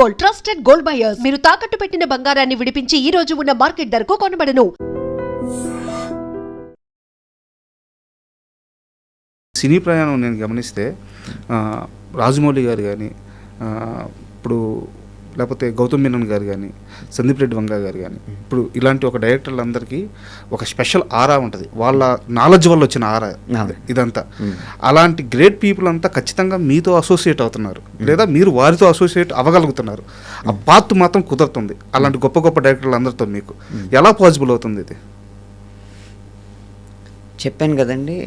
Gold, trusted gold buyers. మీరు తాకట్టు పెట్టిన బంగారాన్ని విడిపించి ఈ రోజు ఉన్న మార్కెట్ ధరకు కొనబడను. సినీ ప్రయాణం నేను గమనిస్తే రాజమౌళి గారు కానీ, ఇప్పుడు లేకపోతే గౌతమ్ మీనన్ గారు కానీ, సందీప్ రెడ్డి వంగ గారు కానీ, ఇప్పుడు ఇలాంటి ఒక డైరెక్టర్లందరికీ ఒక స్పెషల్ ఆరా ఉంటుంది, వాళ్ళ నాలెడ్జ్ వల్ల వచ్చిన ఆరా ఇదంతా. అలాంటి గ్రేట్ పీపుల్ అంతా ఖచ్చితంగా మీతో అసోసియేట్ అవుతున్నారు, లేదా మీరు వారితో అసోసియేట్ అవ్వగలుగుతున్నారు. ఆ పాత్ మాత్రం కుదురుతుంది అలాంటి గొప్ప గొప్ప డైరెక్టర్లు అందరితో. మీకు ఎలా పాసిబుల్ అవుతుంది ఇది? చెప్పాను కదండి,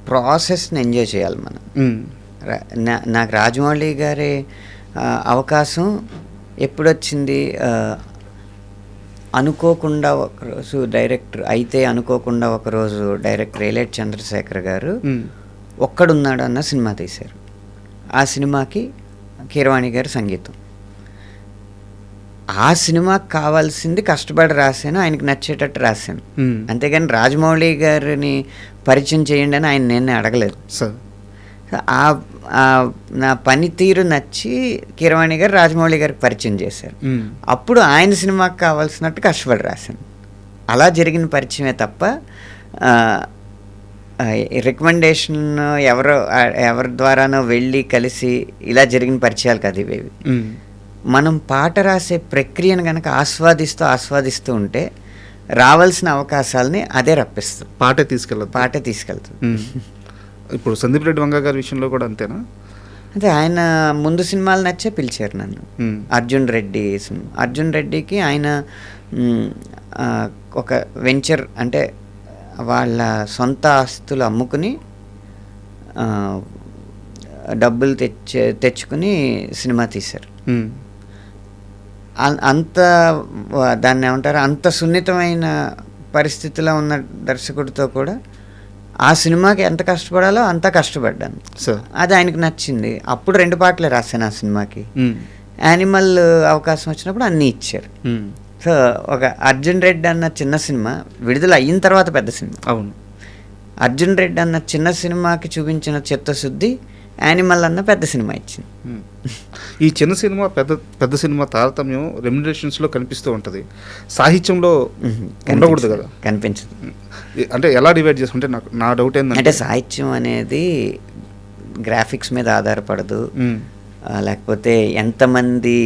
ప్రాసెస్ని ఎంజాయ్ చేయాలి మనం. నాకు రాజమౌళి గారి అవకాశం ఎప్పుడు వచ్చింది? అనుకోకుండా ఒకరోజు డైరెక్టర్ అయితే, అనుకోకుండా ఒకరోజు డైరెక్టర్ ఏలేటి చంద్రశేఖర్ గారు ఒక్కడున్నాడు అన్న సినిమా తీశారు. ఆ సినిమాకి కీరవాణి గారి సంగీతం. ఆ సినిమాకి కావాల్సింది కష్టపడి రాశాను, ఆయనకి నచ్చేటట్టు రాశాను. అంతేగాని రాజమౌళి గారిని పరిచయం చేయండి అని ఆయన నేను అడగలేదు. నా పనితీరు నచ్చి కీరవాణి గారు రాజమౌళి గారికి పరిచయం చేశారు. అప్పుడు ఆయన సినిమాకి కావాల్సినట్టు కష్టపడి రాశాను. అలా జరిగిన పరిచయమే తప్ప రికమెండేషన్ ఎవరి ద్వారానో వెళ్ళి కలిసి ఇలా జరిగిన పరిచయాలు కాదు ఇవేవి. మనం పాట రాసే ప్రక్రియను కనుక ఆస్వాదిస్తూ ఉంటే రావాల్సిన అవకాశాలని అదే రప్పిస్తుంది, పాటే తీసుకెళ్తుంది. ఇప్పుడు సందీప్ రెడ్డి వంగ గారి విషయంలో కూడా అంతేనా? అంటే ఆయన ముందు సినిమాలు నచ్చే పిలిచారు నన్ను. అర్జున్ రెడ్డికి ఆయన ఒక వెంచర్, అంటే వాళ్ళ సొంత ఆస్తులు అమ్ముకుని డబ్బులు తెచ్చుకుని సినిమా తీశారు. అంత దాన్ని ఏమంటారు, అంత సున్నితమైన పరిస్థితిలో ఉన్న దర్శకుడితో కూడా ఆ సినిమాకి ఎంత కష్టపడాలో అంత కష్టపడ్డాను. అది ఆయనకు నచ్చింది. అప్పుడు 2 పాటలే రాశాను ఆ సినిమాకి. యానిమల్ అవకాశం వచ్చినప్పుడు అన్నీ ఇచ్చారు. సో ఒక అర్జున్ రెడ్డి అన్న చిన్న సినిమా విడుదల అయిన తర్వాత పెద్ద సినిమా. అవును, అర్జున్ రెడ్డి అన్న చిన్న సినిమాకి చూపించిన చిత్తశుద్ధి యానిమల్ అన్న పెద్ద సినిమా ఇచ్చింది. ఈ చిన్న సినిమా పెద్ద సినిమా తారతమ్యం రెమ్యునరేషన్స్లో కనిపిస్తూ ఉంటుంది, సాహిత్యంలో ఉండకూడదు కదా? కనిపించదు. అంటే ఎలా డివైడ్ చేసుకుంటే నా డౌట్ ఏంటంటే, సాహిత్యం అనేది గ్రాఫిక్స్ మీద ఆధారపడదు, లేకపోతే ఎంతమంది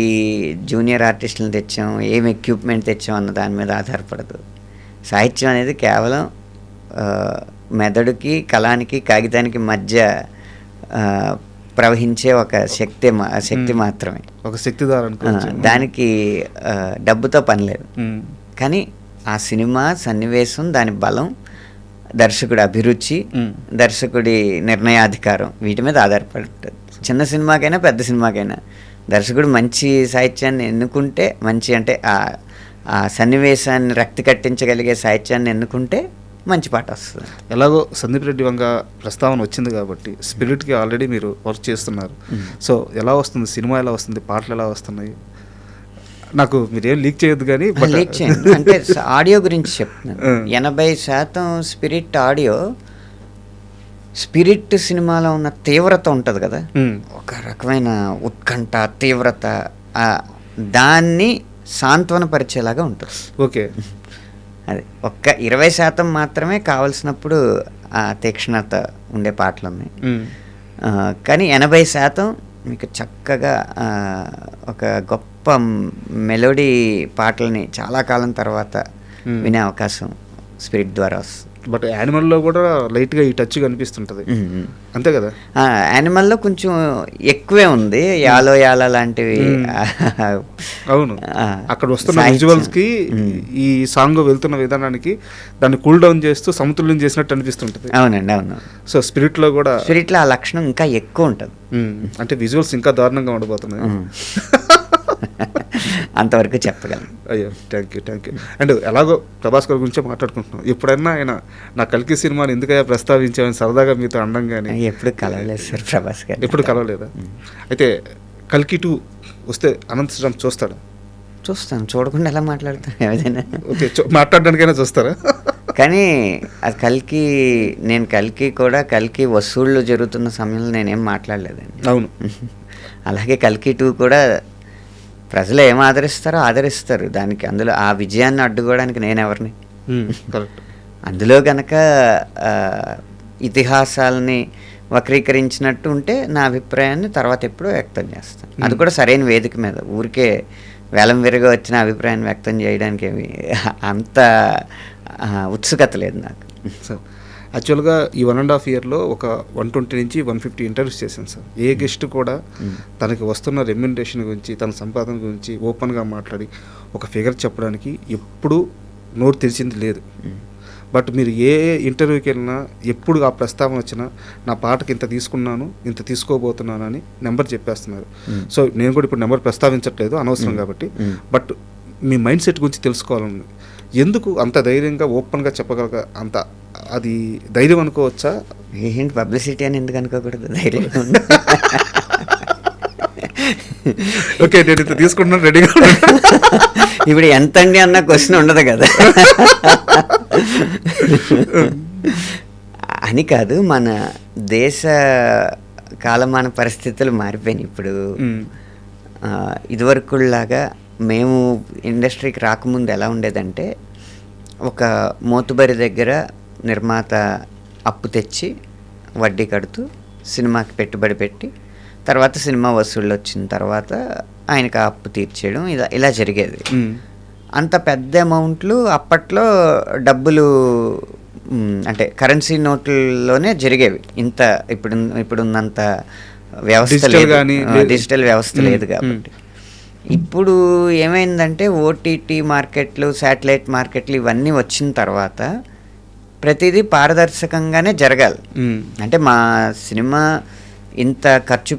జూనియర్ ఆర్టిస్టులను తెచ్చాం, ఏం ఎక్విప్మెంట్ తెచ్చాం అన్న దాని మీద ఆధారపడదు. సాహిత్యం అనేది కేవలం మెదడుకి, కళానికి, కాగితానికి మధ్య ప్రవహించే ఒక శక్తి మాత్రమే, ఒక శక్తిధార. దానికి డబ్బుతో పని లేదు. కానీ ఆ సినిమా సన్నివేశం, దాని బలం, దర్శకుడి అభిరుచి, దర్శకుడి నిర్ణయాధికారం, వీటి మీద ఆధారపడుతుంది. చిన్న సినిమాకైనా పెద్ద సినిమాకైనా దర్శకుడు మంచి సాహిత్యాన్ని ఎన్నుకుంటే, మంచి అంటే ఆ సన్నివేశాన్ని రక్తి కట్టించగలిగే సాహిత్యాన్ని ఎన్నుకుంటే మంచి పాట వస్తుంది. ఎలాగో సందీప్ రెడ్డి వంగ ప్రస్తావన వచ్చింది కాబట్టి స్పిరిట్కి ఆల్రెడీ మీరు వర్క్ చేస్తున్నారు. సో ఎలా వస్తుంది సినిమా, ఎలా వస్తుంది, పాటలు ఎలా వస్తున్నాయి? నాకు మీరేం లీక్ చేయొద్దు కానీ. లీక్ చేయండి అంటే ఆడియో గురించి చెప్తున్నాను. 80% స్పిరిట్ ఆడియో. స్పిరిట్ సినిమాలో ఉన్న తీవ్రత ఉంటుంది కదా, ఒక రకమైన ఉత్కంఠ, తీవ్రత, దాన్ని సాంత్వనపరిచేలాగా ఉంటుంది. ఓకే, అది ఒక్క 20% మాత్రమే కావలసినప్పుడు ఆ తీక్షణత ఉండే పాటలు ఉన్నాయి. కానీ 80% మీకు చక్కగా ఒక గొప్ప మెలోడీ పాటలని చాలా కాలం తర్వాత వినే అవకాశం స్పిరిట్ ద్వారా వస్తుంది. బట్ యానిమల్లో కూడా లైట్గా ఈ టచ్ కనిపిస్తుంటుంది, అంతే కదా? యానిమల్లో కొంచెం ఎక్కువే ఉంది, యాలో లాంటివి. అవును, అక్కడ వస్తున్న విజువల్స్కి ఈ సాంగ్ వెళ్తున్న విధానానికి దాన్ని కూల్ డౌన్ చేస్తూ సమతుల్యం చేసినట్టు అనిపిస్తుంటుంది. అవునండి, అవును. సో స్పిరిట్లో ఆ లక్షణం ఇంకా ఎక్కువ ఉంటుంది. అంటే విజువల్స్ ఇంకా దారుణంగా ఉండబోతున్నాయి. అంతవరకు చెప్పగలను. అయ్యో, థ్యాంక్ యూ. అండ్ ఎలాగో ప్రభాస్ గారి గురించే మాట్లాడుకుంటున్నాం. ఎప్పుడైనా ఆయన నా కల్కి సినిమాని ఎందుకయ్యా ప్రస్తావించామని సరదాగా మీతో అనడం కానీ? ఎప్పుడు కలవలేదు సార్ ప్రభాస్ గారు. ఎప్పుడు కలవలేదా? అయితే కల్కి 2 వస్తే అనంత శ్రీరామ్ చూస్తాడా? చూస్తాను, చూడకుండా ఎలా మాట్లాడతాను? ఏదైనా ఓకే, మాట్లాడడానికైనా చూస్తారా? కానీ అది నేను కల్కి వసూళ్ళు జరుగుతున్న సమయంలో నేనేం మాట్లాడలేదండి. అవును. అలాగే కల్కి 2 కూడా ప్రజలు ఏం ఆదరిస్తారో ఆదరిస్తారు. దానికి అందులో ఆ విజయాన్ని అడ్డుకోవడానికి నేనెవరిని? కరెక్ట్. అందులో గనక ఇతిహాసాలని వక్రీకరించినట్టు ఉంటే నా అభిప్రాయాన్ని తర్వాత ఎప్పుడో వ్యక్తం చేస్తాను. అది కూడా సరైన వేదిక మీద. ఊరికే వేలం విరగా వచ్చిన అభిప్రాయాన్ని వ్యక్తం చేయడానికి ఏమి అంత ఉత్సుకత లేదు నాకు. సార్ యాక్చువల్గా ఈ 1.5 ఇయర్లో ఒక 120 నుంచి 150 ఇంటర్వ్యూస్ చేశాను సార్. ఏ గెస్ట్ కూడా తనకి వస్తున్న రెమ్యునరేషన్ గురించి, తన సంపాదన గురించి ఓపెన్గా మాట్లాడి ఒక ఫిగర్ చెప్పడానికి ఎప్పుడూ నోరు తెరిచింది లేదు. బట్ మీరు ఏ ఇంటర్వ్యూకి వెళ్ళినా ఎప్పుడు ఆ ప్రస్తావన వచ్చినా నా పాటకి ఇంత తీసుకున్నాను, ఇంత తీసుకోబోతున్నాను అని నెంబర్ చెప్పేస్తున్నారు. సో నేను కూడా ఇప్పుడు నెంబర్ ప్రస్తావించట్లేదు అనవసరం కాబట్టి. బట్ మీ మైండ్ సెట్ గురించి తెలుసుకోవాలని, ఎందుకు అంత ధైర్యంగా ఓపెన్గా చెప్పగలగ, అంత అది ధైర్యం అనుకోవచ్చా? ఏంటి పబ్లిసిటీ అని ఎందుకు అనుకోకూడదు? ధైర్యం ఓకే, నేను ఇంత తీసుకుంటున్నాను, రెడీగా ఇప్పుడు ఎంత అండి అన్న క్వశ్చన్ ఉండదు కదా. అని కాదు, మన దేశ కాలమాన పరిస్థితులు మారిపోయినాయి ఇప్పుడు. ఇదివరకులాగా మేము ఇండస్ట్రీకి రాకముందు ఎలా ఉండేదంటే, ఒక మోతుబరి దగ్గర నిర్మాత అప్పు తెచ్చి వడ్డీ కడుతూ సినిమాకి పెట్టుబడి పెట్టి, తర్వాత సినిమా వసూళ్ళు వచ్చిన తర్వాత ఆయనకు ఆ అప్పు తీర్చేయడం, ఇలా జరిగేది. అంత పెద్ద అమౌంట్లు అప్పట్లో డబ్బులు అంటే కరెన్సీ నోట్లలోనే జరిగేవి. ఇంత ఇప్పుడున్నంత వ్యవస్థ డిజిటల్ వ్యవస్థ లేదు కాబట్టి. ఇప్పుడు ఏమైందంటే ఓటీటీ మార్కెట్లు, శాటిలైట్ మార్కెట్లు ఇవన్నీ వచ్చిన తర్వాత ప్రతిదీ పారదర్శకంగానే జరగాలి. అంటే మా సినిమా ఇంత ఖర్చు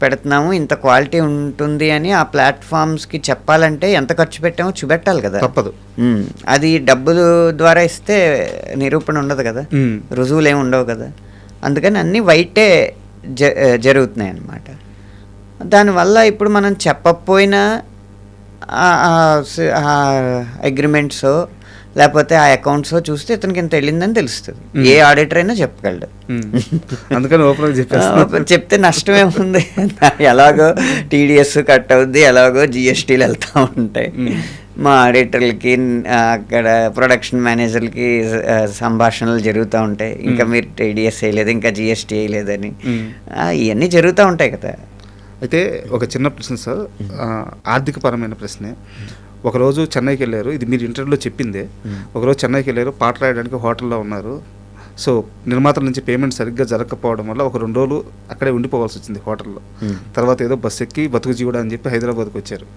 పెడుతున్నాము, ఇంత క్వాలిటీ ఉంటుంది అని ఆ ప్లాట్ఫామ్స్కి చెప్పాలంటే ఎంత ఖర్చు పెట్టామో చూపెట్టాలి కదా. తప్పదు. అది డబ్బులు ద్వారా ఇస్తే నిరూపణ ఉండదు కదా, రుజువులు ఏమి ఉండవు కదా. అందుకని అన్నీ వైటే జరుగుతున్నాయి అన్నమాట. దానివల్ల ఇప్పుడు మనం చెప్పకపోయినా అగ్రిమెంట్స్ లేకపోతే ఆ అకౌంట్స్ చూస్తే ఇతనికి ఇంత వెళ్ళిందని తెలుస్తుంది. ఏ ఆడిటర్ అయినా చెప్పగలడు. అందుకని ఓపెన్ చెప్తే నష్టమే ఉంది. ఎలాగో టీడీఎస్ కట్ అవుద్ది, ఎలాగో జిఎస్టీలు వెళ్తూ ఉంటాయి. మా ఆడిటర్లకి అక్కడ ప్రొడక్షన్ మేనేజర్లకి సంభాషణలు జరుగుతూ ఉంటాయి. ఇంకా మీరు టీడీఎస్ వేయలేదు, ఇంకా జిఎస్టీ వేయలేదని, ఇవన్నీ జరుగుతూ ఉంటాయి కదా. అయితే ఒక చిన్న ప్రశ్న సార్, ఆర్థికపరమైన ప్రశ్నే. ఒకరోజు చెన్నైకి వెళ్ళారు, ఇది మీరు ఇంటర్వ్యూలో చెప్పిందే. ఒకరోజు చెన్నైకి వెళ్ళారు, పాట రాయడానికి హోటల్లో ఉన్నారు. సో నిర్మాతల నుంచి పేమెంట్ సరిగ్గా జరగకపోవడం వల్ల ఒక 2 రోజులు అక్కడే ఉండిపోవాల్సి వచ్చింది హోటల్లో. తర్వాత ఏదో బస్సు ఎక్కి బతుకు జీవుడా అని చెప్పి హైదరాబాద్కి వచ్చారు.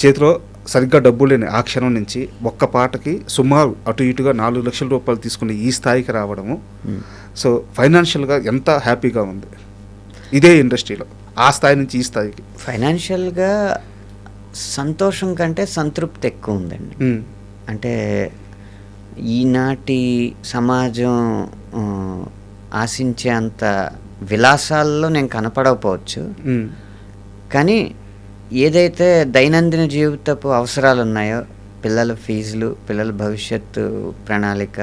చేతిలో సరిగ్గా డబ్బులు లేని ఆ క్షణం నుంచి ఒక్క పాటకి సుమారు అటు ఇటుగా 4 లక్షల రూపాయలు తీసుకుని ఈ స్థాయికి రావడము, సో ఫైనాన్షియల్గా ఎంత హ్యాపీగా ఉంది ఇదే ఇండస్ట్రీలో, ఆ స్థాయి నుంచి ఈ స్థాయికి? ఫైనాన్షియల్గా సంతోషం కంటే సంతృప్తి ఎక్కువ ఉందండి. అంటే ఈనాటి సమాజం ఆశించే అంత విలాసాల్లో నేను కనపడకపోవచ్చు, కానీ ఏదైతే దైనందిన జీవితపు అవసరాలు ఉన్నాయో, పిల్లల ఫీజులు, పిల్లల భవిష్యత్తు ప్రణాళిక,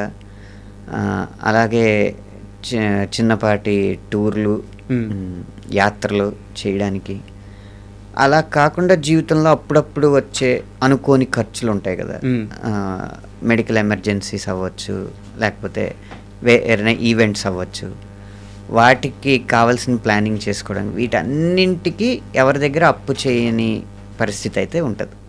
అలాగే చిన్నపాటి టూర్లు, యాత్రలు చేయడానికి, అలా కాకుండా జీవితంలో అప్పుడప్పుడు వచ్చే అనుకోని ఖర్చులు ఉంటాయి కదా, మెడికల్ ఎమర్జెన్సీస్ అవ్వచ్చు, లేకపోతే ఏదైనా ఈవెంట్స్ అవ్వచ్చు, వాటికి కావాల్సిన ప్లానింగ్ చేసుకోవడానికి, వీటన్నింటికి ఎవరి దగ్గర అప్పు చేయని పరిస్థితి అయితే ఉంటుంది.